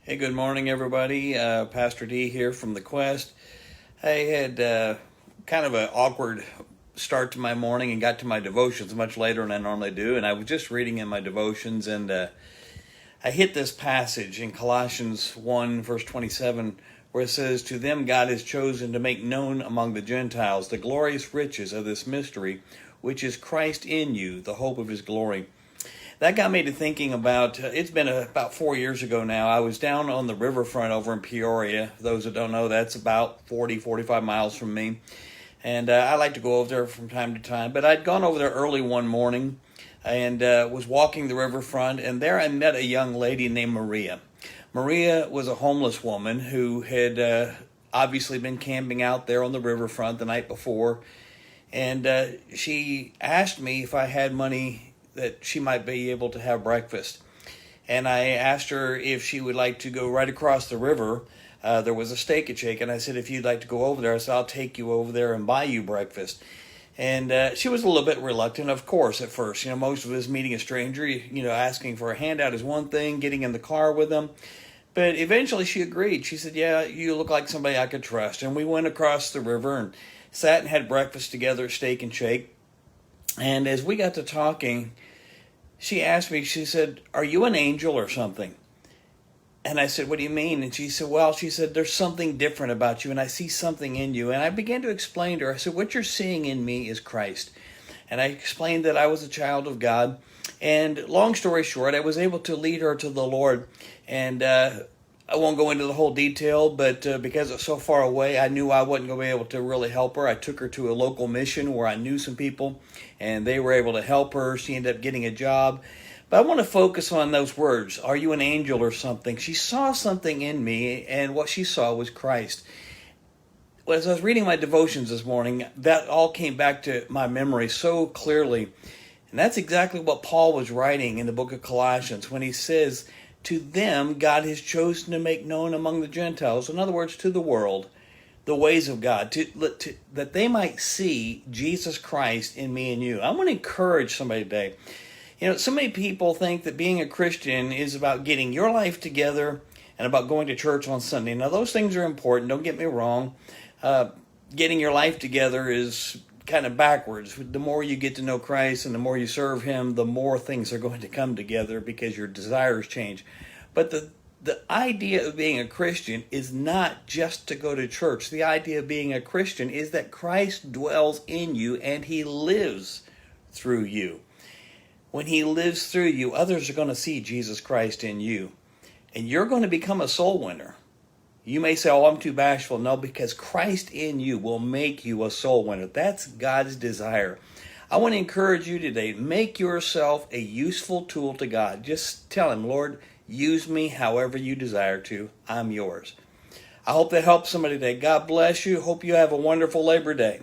Hey, good morning, everybody. Pastor D here from The Quest. I had kind of an awkward start to my morning and got to my devotions much later than I normally do. And I was just reading in my devotions, and I hit this passage in Colossians 1, verse 27, where it says, "To them God has chosen to make known among the Gentiles the glorious riches of this mystery, which is Christ in you, the hope of his glory." That got me to thinking about, it's been about 4 years ago now. I was down on the riverfront over in Peoria. For those that don't know, that's about 45 miles from me. And I like to go over there from time to time. But I'd gone over there early one morning and was walking the riverfront. And there I met a young lady named Maria. Maria was a homeless woman who had obviously been camping out there on the riverfront the night before. And she asked me if I had money that she might be able to have breakfast. And I asked her if she would like to go right across the river. There was a Steak and Shake, and I said, if you'd like to go over there, I said, I'll take you over there and buy you breakfast. And she was a little bit reluctant, of course, at first. You know, most of us meeting a stranger, asking for a handout is one thing, getting in the car with them. But eventually she agreed. She said, yeah, you look like somebody I could trust. And we went across the river and sat and had breakfast together at Steak and Shake. And as we got to talking, she asked me, she said, "Are you an angel or something?" And I said, "What do you mean?" And she said, "Well," she said, "there's something different about you, and I see something in you." And I began to explain to her. I said, "What you're seeing in me is Christ." And I explained that I was a child of God. And long story short, I was able to lead her to the Lord. And I won't go into the whole detail, but because it's so far away, I knew I wasn't going to be able to really help her. I took her to a local mission where I knew some people, and they were able to help her. She ended up getting a job. But I want to focus on those words. Are you an angel or something? She saw something in me, and what she saw was Christ. As I was reading my devotions this morning, that all came back to my memory so clearly. And that's exactly what Paul was writing in the book of Colossians when he says, to them, God has chosen to make known among the Gentiles, in other words, to the world, the ways of God, that they might see Jesus Christ in me and you. I want to encourage somebody today. You know, so many people think that being a Christian is about getting your life together and about going to church on Sunday. Now, those things are important, don't get me wrong. Getting your life together is kind of backwards. The more you get to know Christ and the more you serve him, the more things are going to come together because your desires change. But the idea of being a Christian is not just to go to church. The idea of being a Christian is that Christ dwells in you and he lives through you. When he lives through you, others are going to see Jesus Christ in you. And you're going to become a soul winner. You may say, oh, I'm too bashful. No, because Christ in you will make you a soul winner. That's God's desire. I want to encourage you today, make yourself a useful tool to God. Just tell him, Lord, use me however you desire to. I'm yours. I hope that helps somebody today. God bless you. Hope you have a wonderful Labor Day.